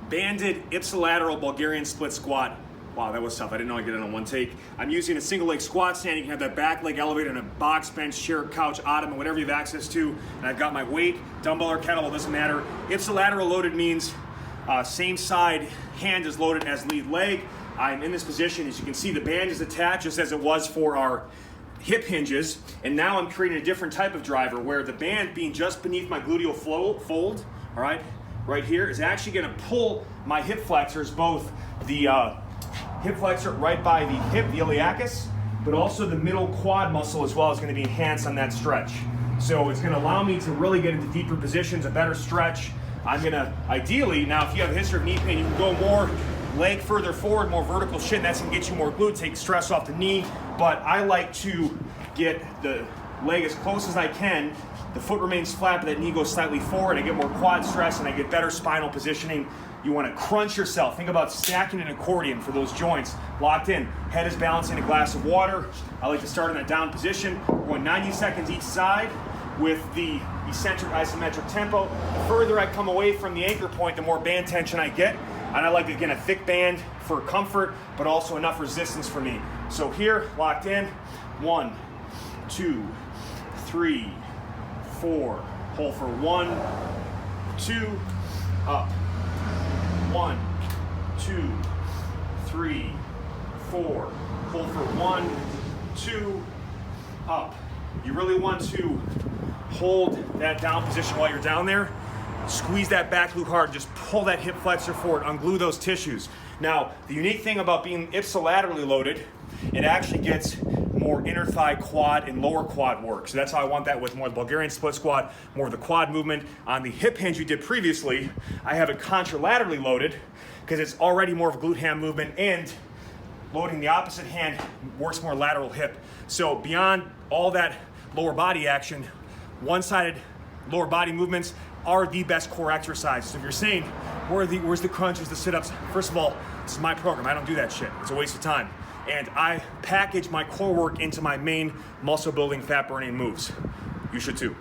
banded ipsilateral Bulgarian split squat. Wow, that was tough. I didn't know I could get it on one take. I'm using a single leg squat stand. You can have that back leg elevated on a box, bench, chair, couch, ottoman, whatever you have access to. And I've got my weight, dumbbell or kettlebell, doesn't matter. Ipsilateral loaded means same side hand is loaded as lead leg. I'm in this position. As you can see, the band is attached just as it was for our hip hinges. And now I'm creating a different type of driver where the band being just beneath my gluteal fold, all right here, is actually gonna pull my hip flexors, both the hip flexor right by the hip, the iliacus, but also the middle quad muscle as well is going to be enhanced on that stretch. So it's going to allow me to really get into deeper positions, a better stretch. I'm going to, ideally, now if you have a history of knee pain, you can go more leg further forward, more vertical shin. That's going to get you more glute, take stress off the knee. But I like to get the leg as close as I can. The foot remains flat, but that knee goes slightly forward. I get more quad stress and I get better spinal positioning. You want to crunch yourself. Think about stacking an accordion for those joints. Locked in. Head is balancing a glass of water. I like to start in that down position. We're going 90 seconds each side with the Eccentric-Isometric Tempo. The further I come away from the anchor point, the more band tension I get. And I like, again, a thick band for comfort, but also enough resistance for me. So here, locked in. 1, 2, 3, 4. Hold for 1, 2, up. 1, 2, 3, 4. Hold for 1, 2, up. You really want to hold that down position while you're down there. Squeeze that back glute hard. Just pull that hip flexor forward. Unglue those tissues. Now, the unique thing about being ipsilaterally loaded, it actually gets more inner thigh quad and lower quad work. So that's how I want that with more Bulgarian split squat, more of the quad movement. On the hip hinge you did previously, I have it contralaterally loaded because it's already more of a glute ham movement, and loading the opposite hand works more lateral hip. So beyond all that lower body action, one-sided lower body movements are the best core exercises. So if you're saying, where's the crunches, the sit-ups? First of all, this is my program. I don't do that shit. It's a waste of time. And I package my core work into my main muscle building, fat burning moves. You should too.